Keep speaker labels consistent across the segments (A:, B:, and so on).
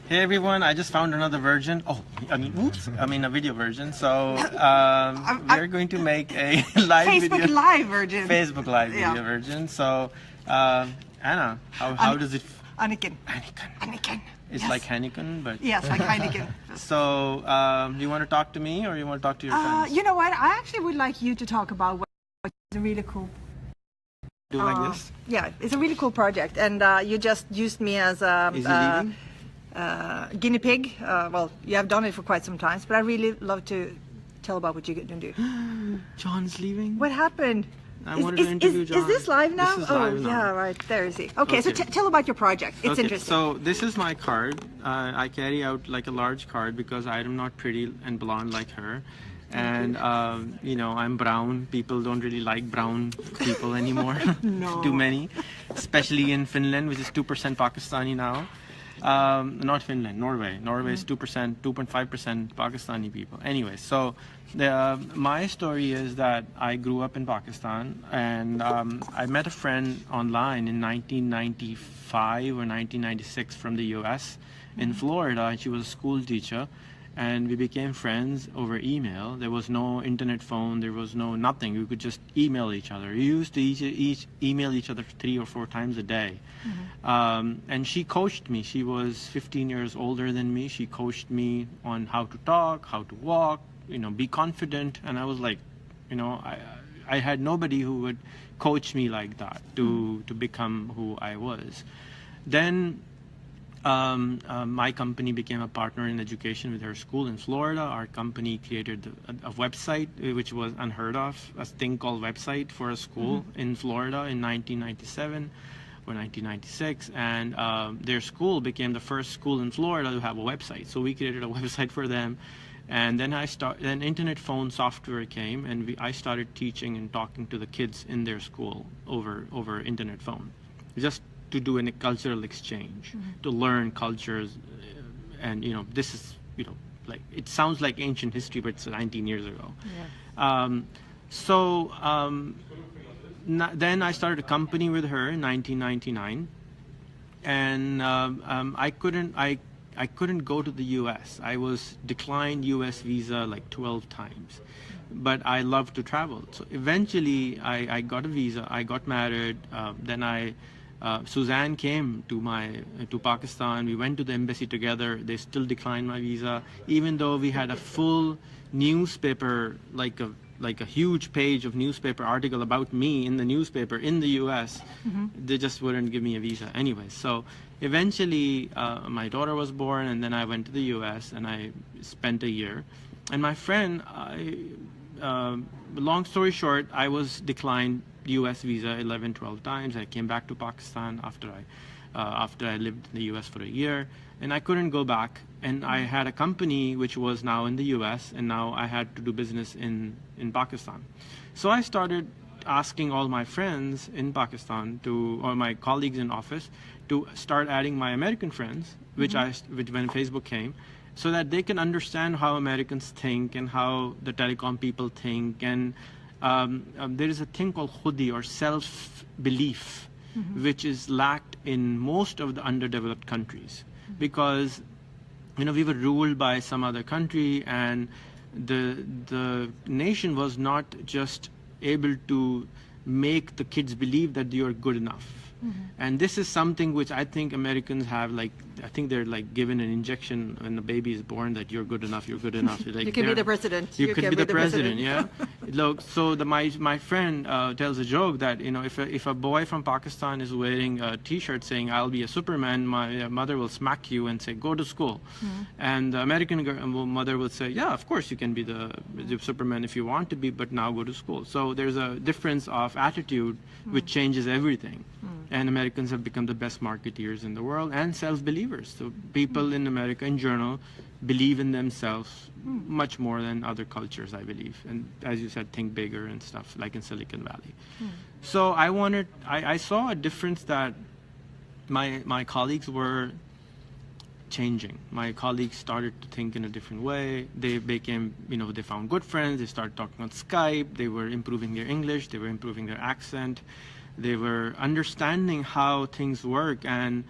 A: Hey everyone, I just found another version. Oh, I mean a video version. So we're going to make a live
B: Facebook Live version.
A: Facebook Live video version. So Anna, how does it?
B: Anniken.
A: It's
B: yes.
A: like Heineken, but
B: yes, like Heineken.
A: So do you want to talk to me or you want to talk to your friends?
B: You know what? I actually would like you to talk about what is a really cool.
A: Do like this?
B: Yeah, it's a really cool project, and you just used me as a.
A: Is he leaving?
B: Guinea pig. Well, you have done it for quite some time, but I really love to tell about what you're going to do.
A: John's leaving?
B: What happened?
A: I wanted to interview John.
B: Is this live now?
A: This is live now.
B: Yeah, right. There is he. Okay, so tell about your project. It's interesting.
A: So this is my card. I carry out like a large card because I am not pretty and blonde like her. And, you know, I'm brown. People don't really like brown people anymore.
B: No.
A: Too many. Especially in Finland, which is 2% Pakistani now. Not Finland, Norway. Norway is 2%, 2.5% Pakistani people. Anyway, so my story is that I grew up in Pakistan, and I met a friend online in 1995 or 1996 from the US in Florida, and she was a school teacher. And we became friends over email. There was no internet phone. There was no nothing. We could just email each other. We used to each email each other 3 or 4 times a day. And she coached me. She was 15 years older than me. She coached me on how to talk, how to walk, you know, be confident. And I was like, you know, I had nobody who would coach me like that to become who I was. Then my company became a partner in education with her school in Florida. Our company created a website, which was unheard of, a thing called website for a school in Florida in 1997 or 1996. And their school became the first school in Florida to have a website. So we created a website for them. And then then internet phone software came, and I started teaching and talking to the kids in their school over internet phone. Just to do a cultural exchange, to learn cultures, and you know, this is, you know, like it sounds like ancient history, but it's 19 years ago. Yeah. Then I started a company with her in 1999, and I couldn't go to the U.S. I was declined U.S. visa like 12 times, but I love to travel. So eventually I got a visa. I got married. Then Suzanne came to Pakistan. We went to the embassy together. They still declined my visa, even though we had a full newspaper, like a huge page of newspaper article about me in the newspaper in the U.S. They just wouldn't give me a visa anyway. So eventually my daughter was born, and then I went to the U.S. and I spent a year. And my friend, long story short, I was declined U.S. visa 11, 12 times. I came back to Pakistan after I lived in the U.S. for a year, and I couldn't go back. And I had a company which was now in the U.S., and now I had to do business in Pakistan. So I started asking all my friends in Pakistan or my colleagues in office to start adding my American friends, which when Facebook came, so that they can understand how Americans think and how the telecom people think. And there is a thing called khudi, or self-belief, which is lacked in most of the underdeveloped countries, because, you know, we were ruled by some other country, and the nation was not just able to make the kids believe that you are good enough. And this is something which I think Americans have, like, I think they're like given an injection when the baby is born that you're good enough, you're good enough. Like,
B: you can be the president.
A: You can be the president, yeah. Look, so my friend tells a joke that, you know, if a boy from Pakistan is wearing a T-shirt saying "I'll be a Superman," my mother will smack you and say, "Go to school." And the American mother will say, "Yeah, of course you can be the Superman if you want to be, but now go to school." So there's a difference of attitude which changes everything. And Americans have become the best marketeers in the world and self-believers. So people in America in general believe in themselves much more than other cultures, I believe. And as you said, think bigger and stuff, like in Silicon Valley. So I saw a difference that my colleagues were changing. My colleagues started to think in a different way. They became, you know, they found good friends. They started talking on Skype. They were improving their English. They were improving their accent. They were understanding how things work. And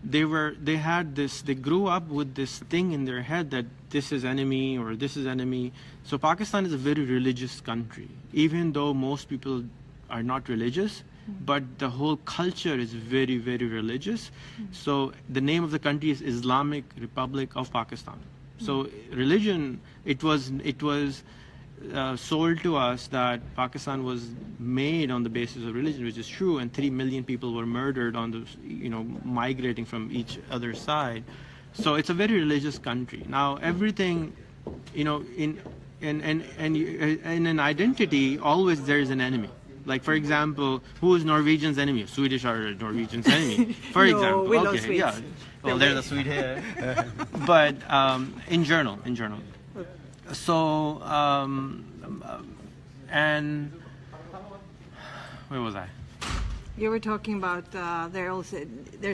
A: they had this, they grew up with this thing in their head that this is enemy or this is enemy. So Pakistan is a very religious country, even though most people are not religious, but the whole culture is very, very religious. So the name of the country is Islamic Republic of Pakistan. So religion, it was sold to us that Pakistan was made on the basis of religion, which is true, and 3 million people were murdered on the, migrating from each other side. So it's a very religious country. Now everything, in an identity, always there is an enemy. Like, for example, who is Norwegian's enemy? Swedish are Norwegian's enemy. For example,
B: we love Swedes.
A: Yeah. Well, they're the Swede here. But in general. So, and where was I?
B: You were talking about there's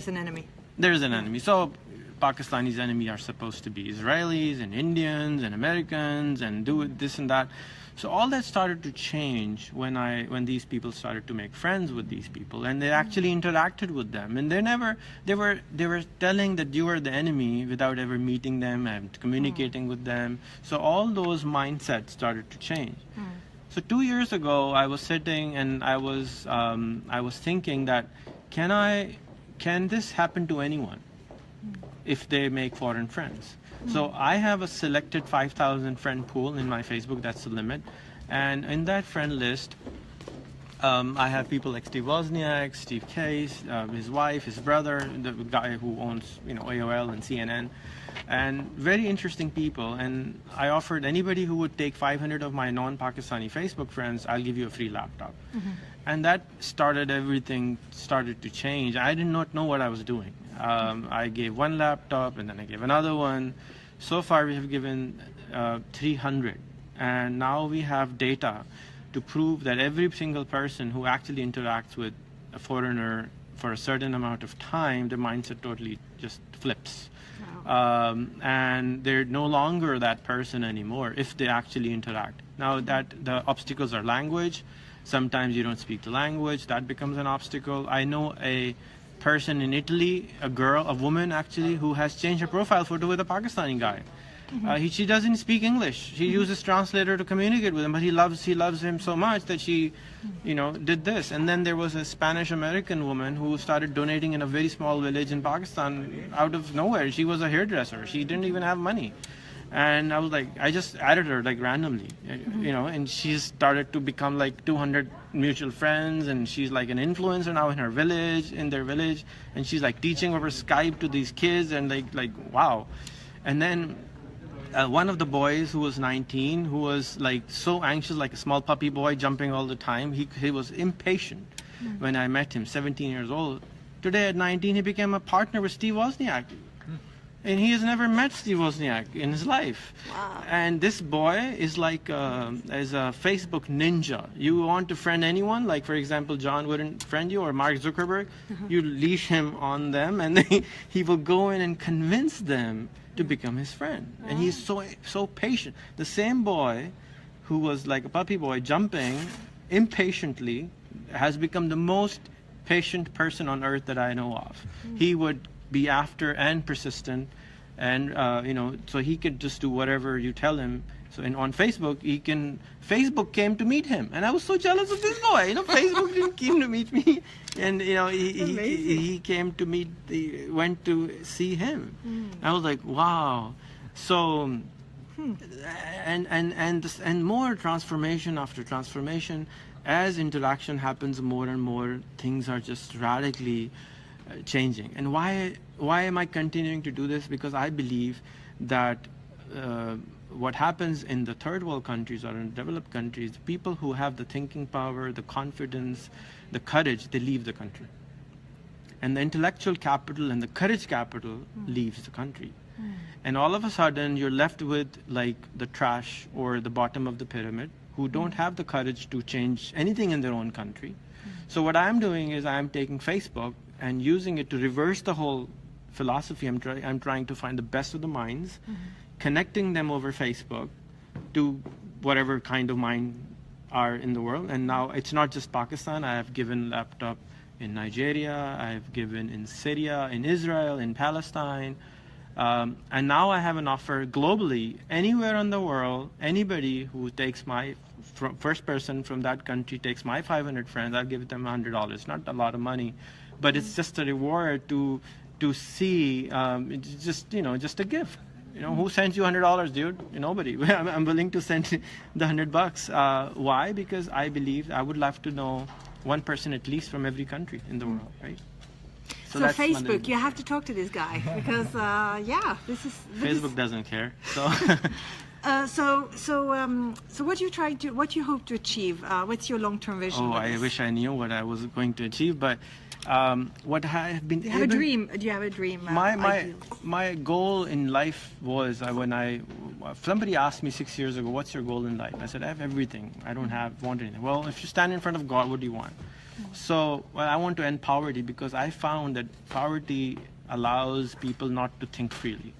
B: an enemy.
A: There's an enemy. So Pakistani's enemy are supposed to be Israelis and Indians and Americans and do this and that. So all that started to change when these people started to make friends with these people, and they actually interacted with them. And they were telling that you are the enemy without ever meeting them and communicating with them. So all those mindsets started to change. So 2 years ago, I was sitting and I was thinking that can this happen to anyone if they make foreign friends? So I have a selected 5,000 friend pool in my Facebook. That's the limit. And in that friend list, I have people like Steve Wozniak, Steve Case, his wife, his brother, the guy who owns AOL and CNN, and very interesting people. And I offered anybody who would take 500 of my non-Pakistani Facebook friends, I'll give you a free laptop. And that everything started to change. I did not know what I was doing. I gave one laptop and then I gave another one. So far we have given 300, and now we have data to prove that every single person who actually interacts with a foreigner for a certain amount of time, their mindset totally just flips. Wow. And they're no longer that person anymore if they actually interact. Now that the obstacles are language, sometimes you don't speak the language, that becomes an obstacle. I know a person in Italy, a woman actually, who has changed her profile photo with a Pakistani guy. She doesn't speak English. She uses translator to communicate with him, but he loves him so much that she, did this. And then there was a Spanish American woman who started donating in a very small village in Pakistan out of nowhere. She was a hairdresser. She didn't even have money. And I was like, I just added her like randomly, and she started to become like 200 mutual friends, and she's like an influencer now in their village, and she's like teaching over Skype to these kids, and like wow. And then one of the boys who was 19, who was like so anxious, like a small puppy boy jumping all the time, he was impatient when I met him, 17 years old. Today at 19, he became a partner with Steve Wozniak. And he has never met Steve Wozniak in his life.
B: Wow.
A: And this boy is like as a Facebook ninja. You want to friend anyone, like for example, John wouldn't friend you, or Mark Zuckerberg, you leash him on them, and he will go in and convince them to become his friend. Wow. And he's so patient. The same boy who was like a puppy boy jumping impatiently has become the most patient person on earth that I know of. He would be after and persistent, and so he could just do whatever you tell him. So on Facebook, Facebook came to meet him, and I was so jealous of this boy. Facebook didn't came to meet me, and he came to went to see him. I was like, wow. So and more transformation after transformation, as interaction happens more and more, things are just radically changing. And why am I continuing to do this? Because I believe that what happens in the third world countries or in developed countries, the people who have the thinking power, the confidence, the courage, they leave the country. And the intellectual capital and the courage capital leaves the country. And all of a sudden, you're left with like the trash or the bottom of the pyramid, who don't have the courage to change anything in their own country. So what I'm doing is I'm taking Facebook and using it to reverse the whole philosophy. I'm trying to find the best of the minds, connecting them over Facebook to whatever kind of mind are in the world. And now it's not just Pakistan. I have given laptop in Nigeria, I've given in Syria, in Israel, in Palestine. And now I have an offer globally, anywhere in the world, anybody who takes my first person from that country takes my 500 friends, I'll give them $100. Not a lot of money, but it's just a reward to see, it's just, you know, just a gift. You know, who sends you $100, dude? Nobody. I'm willing to send the $100. Why? Because I believe I would love to know one person at least from every country in the world, right?
B: So Facebook, you have to talk to this guy because yeah, this is
A: Facebook doesn't care. So
B: so what you trying to, what you hope to achieve? What's your long-term vision?
A: Oh, I wish I knew what I was going to achieve, but what I have been.
B: Do you have a dream? Do you have a dream?
A: My goal in life was when somebody asked me 6 years ago, "What's your goal in life?" I said, "I have everything. I don't want anything." Well, if you stand in front of God, what do you want? So, well, I want to end poverty because I found that poverty allows people not to think freely,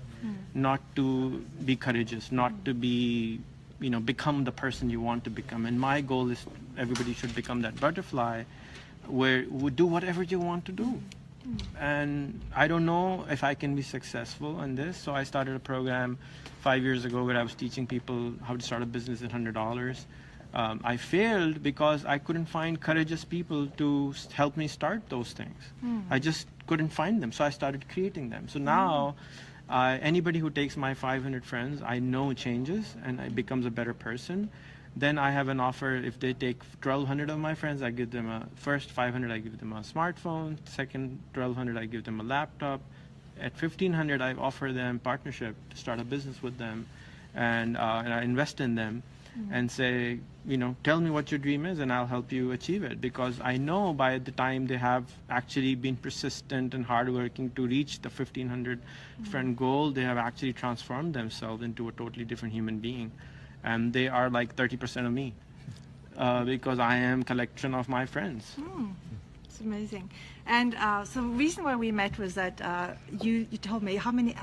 A: not to be courageous, not to be, you know, become the person you want to become. And my goal is everybody should become that butterfly where you do whatever you want to do. And I don't know if I can be successful in this, so I started a program 5 years ago where I was teaching people how to start a business at $100. I failed because I couldn't find courageous people to help me start those things. I just couldn't find them, so I started creating them. So now, anybody who takes my 500 friends, I know changes and it becomes a better person. Then I have an offer. If they take 1,200 of my friends, I give them first 500, I give them a smartphone. Second 1,200, I give them a laptop. At 1,500, I offer them partnership to start a business with them, and I invest in them. And say, you know, tell me what your dream is and I'll help you achieve it, because I know by the time they have actually been persistent and hardworking to reach the 1,500 friend goal, they have actually transformed themselves into a totally different human being, and they are like 30% of me because I am collection of my friends.
B: It's amazing. And so the reason why we met was that you told me how many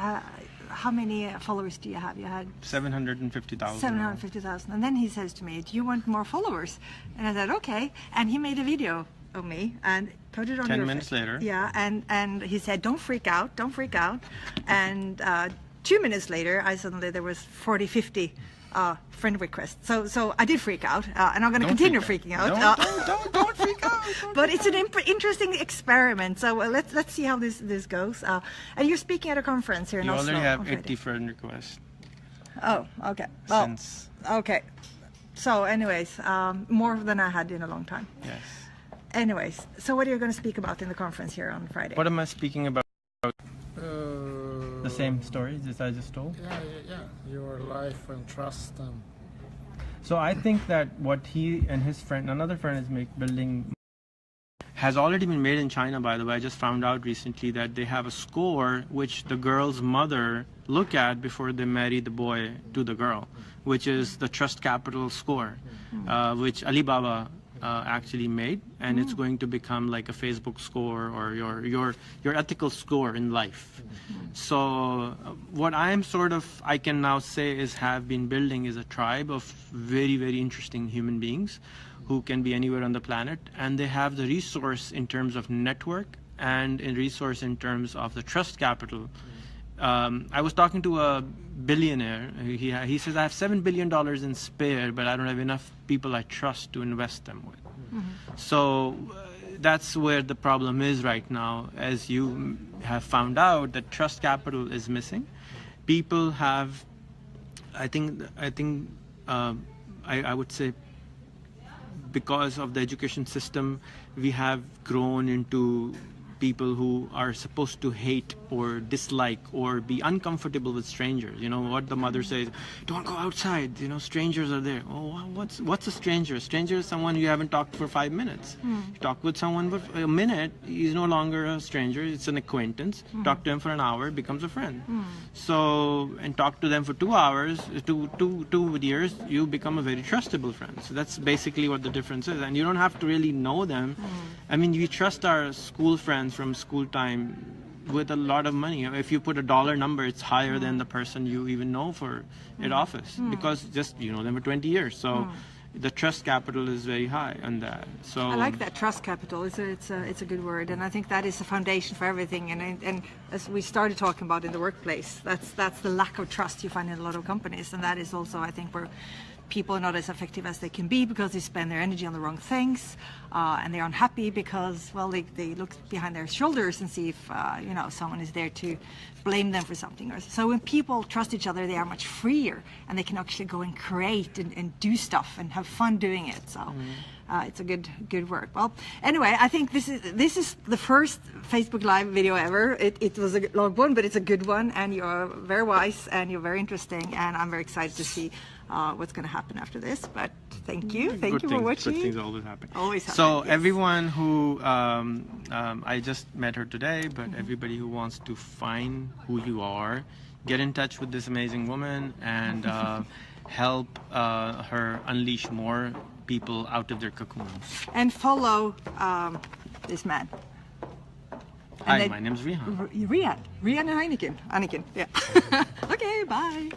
B: followers do you have? You had
A: 750,000.
B: 750,000. And then he says to me, "Do you want more followers?" And I said, "Okay." And he made a video of me and put it on
A: 10 minutes later.
B: Yeah, and he said, "Don't freak out, don't freak out." And 2 minutes later, there was 40, 50 friend requests. So I did freak out, and I'm going to continue freaking out.
A: Don't freak out.
B: But it's an interesting experiment. So let's see how this goes. And you're speaking at a conference here in Oslo.
A: You already have 80 friend requests.
B: Oh, okay. Well, okay. So anyways, more than I had in a long time.
A: Yes.
B: Anyways, so what are you going to speak about in the conference here on Friday?
A: What am I speaking about? The same stories as I just told?
C: Yeah. Your life and trust and...
A: So I think that what he and his friend, another friend is building, has already been made in China, by the way. I just found out recently that they have a score which the girl's mother look at before they marry the boy to the girl, which is the trust capital score, which Alibaba actually made, and it's going to become like a Facebook score or your ethical score in life. So what I can now say is have been building is a tribe of very, very interesting human beings who can be anywhere on the planet, and they have the resource in terms of network and in resource in terms of the trust capital. I was talking to a billionaire. He says, I have $7 billion in spare, but I don't have enough people I trust to invest them with. So that's where the problem is right now. As you have found out, that trust capital is missing. People have, I would say, because of the education system, we have grown into people who are supposed to hate or dislike or be uncomfortable with strangers. You know what the mother says, don't go outside, you know, strangers are there. Oh, what's a stranger? A stranger is someone you haven't talked for 5 minutes. You talk with someone for a minute, he's no longer a stranger, it's an acquaintance. Talk to him for an hour, becomes a friend. So, and talk to them for 2 hours, 2 years, you become a very trustable friend. So that's basically what the difference is. And you don't have to really know them. I mean, we trust our school friends from school time with a lot of money. If you put a dollar number, it's higher than the person you even know for at office, because just you know them for 20 years. So the trust capital is very high on that. So
B: I like that, trust capital. It's a good word, and I think that is the foundation for everything. And as we started talking about in the workplace, that's the lack of trust you find in a lot of companies, and that is also, I think, where people are not as effective as they can be because they spend their energy on the wrong things, and they're unhappy because, well, they look behind their shoulders and see if someone is there to blame them for something. So when people trust each other, they are much freer, and they can actually go and create and do stuff and have fun doing it. So it's a good work. Well, anyway, I think this is the first Facebook Live video ever. It was a long one, but it's a good one, and you're very wise and you're very interesting, and I'm very excited to see what's going to happen after this. But thank you for watching.
A: Good things always happen.
B: Always happen.
A: So
B: yes.
A: Everyone who I just met her today, but everybody who wants to find who you are, get in touch with this amazing woman and help her unleash more people out of their cocoons.
B: And follow this man.
A: Hi, my name's Rehan.
B: Rehan and Anakin. Yeah. Okay, bye.